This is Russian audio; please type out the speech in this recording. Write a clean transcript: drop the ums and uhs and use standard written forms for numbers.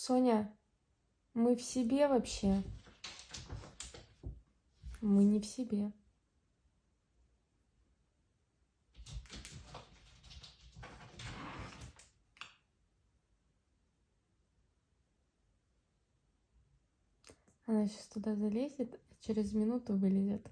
Соня, мы в себе вообще? Мы не в себе. Она сейчас туда залезет, а через минуту вылезет.